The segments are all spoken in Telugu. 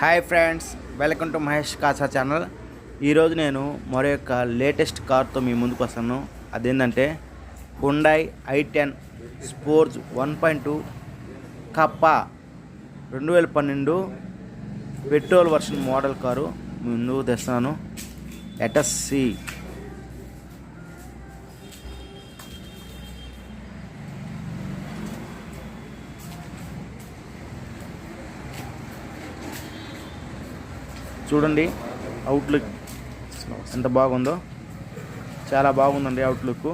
Hi friends, welcome to Mahesh Kasa channel. ఈరోజు నేను మరొక లేటెస్ట్ కార్తో మీ ముందుకు వస్తాను. అదేంటంటే Hyundai i10 sports 1.2 Kappa 2012 petrol version model car మీ ముందుకు తెస్తాను. Let's see. చూడండి అవుట్లుక్ ఎంత బాగుందో, చాలా బాగుందండి అవుట్లుక్.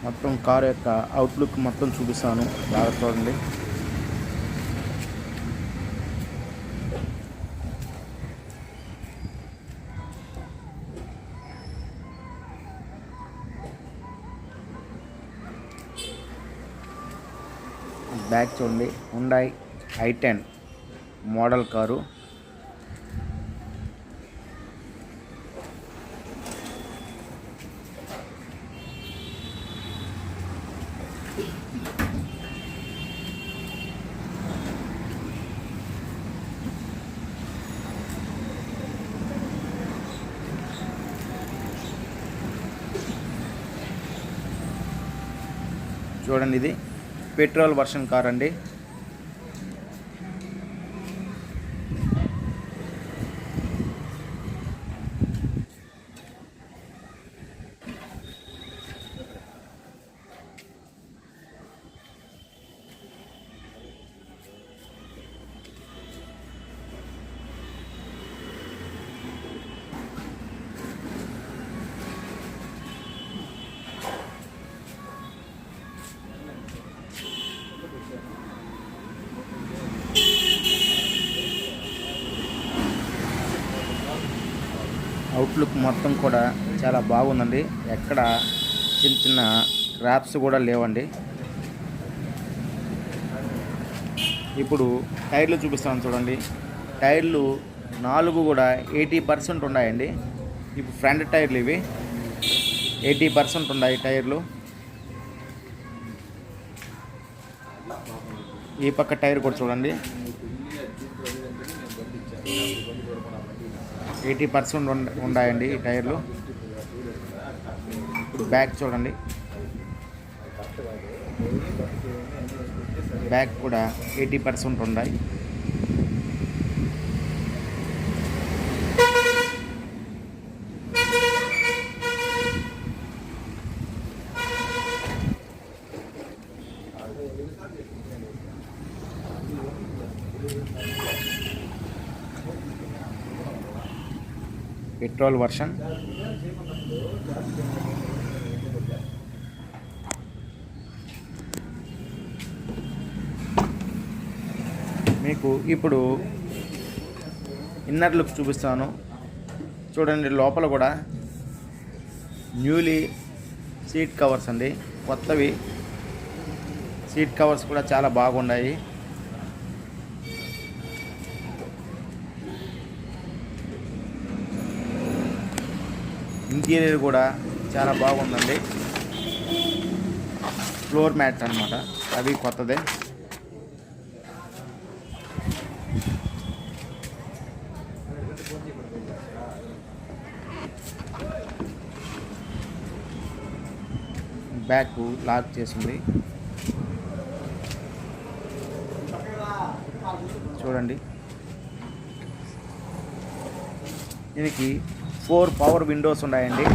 మొత్తం కారు యొక్క అవుట్లుక్ మొత్తం చూపిస్తాను, బాగా చూడండి. బ్యాక్ చూడండి, హుండాయ్ i10 మోడల్ కారు. చూడండి, ఇది పెట్రోల్ వర్షన్ కార్ అండి. అవుట్లుక్ మొత్తం కూడా చాలా బాగుందండి. ఎక్కడ చిన్న చిన్న ర్యాప్స్ కూడా లేవండి. ఇప్పుడు టైర్లు చూపిస్తాను చూడండి. టైర్లు 4 కూడా 80% ఉన్నాయండి. ఇప్పుడు ఫ్రంట్ టైర్లు ఇవి 80% ఉన్నాయి టైర్లు. ఈ పక్క టైర్ కూడా చూడండి, 80% ఉన్నాయండి ఈ టైర్లు. ఇప్పుడు బ్యాక్ చూడండి, బ్యాక్ కూడా 80% ఉన్నాయి. Petrol version. మీకు ఇప్పుడు ఇన్నర్ లుక్ చూపిస్తాను చూడండి. లోపల కూడా న్యూలీ సీట్ కవర్స్ అండి, కొత్తవి సీట్ కవర్స్ కూడా చాలా బాగున్నాయి. ఇంటీరియర్ కూడా చాలా బాగుందండి. ఫ్లోర్ మ్యాట్ అన్నమాట, అవి కొత్తదే. బ్యాక్ లాక్ చేసింది చూడండి. దీనికి 4 పవర్ విండోస్ ఉన్నాయండి.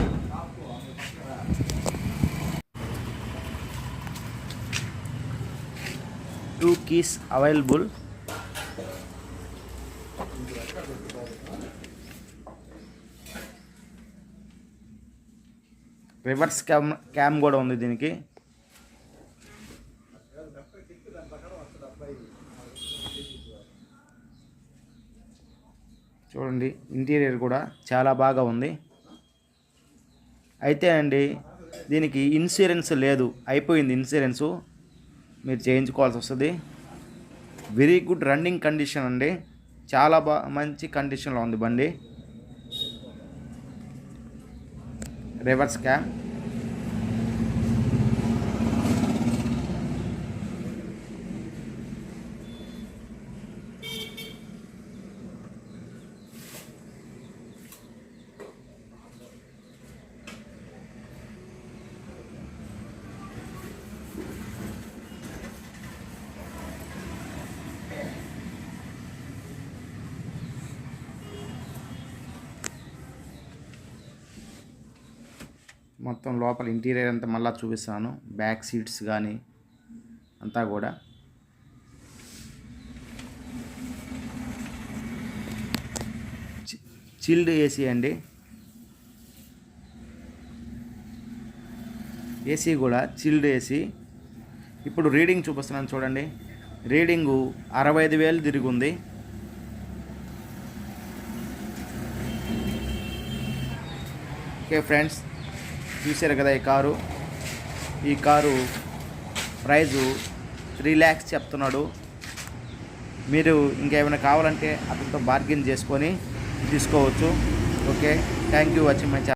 Two keys available. Reverse cam కూడా ఉంది దీనికి. చూడండి ఇంటీరియర్ కూడా చాలా బాగా ఉంది. అయితే అండి దీనికి ఇన్సూరెన్స్ లేదు, అయిపోయింది ఇన్సూరెన్సు, మీరు చేయించుకోవాల్సి వస్తుంది. వెరీ గుడ్ రన్నింగ్ కండిషన్ అండి, చాలా మంచి కండిషన్లో ఉంది బండి. రివర్స్ క్యామ్, మొత్తం లోపల ఇంటీరియర్ అంతా మళ్ళీ చూపిస్తాను. బ్యాక్ సీట్స్ కానీ అంతా కూడా చిల్డ్ ఏసీ అండి, ఏసీ కూడా చిల్డ్ ఏసీ. ఇప్పుడు రీడింగ్ చూపిస్తున్నాను చూడండి, రీడింగు 65,000 తిరిగి ఉంది. ఓకే ఫ్రెండ్స్, చూశారు కదా ఈ కారు ప్రైజు 3 lakhs చెప్తున్నాడు. మీరు ఇంకేమైనా కావాలంటే అతనితో బార్గెన్ చేసుకొని తీసుకోవచ్చు. Okay, thank you watching my channel.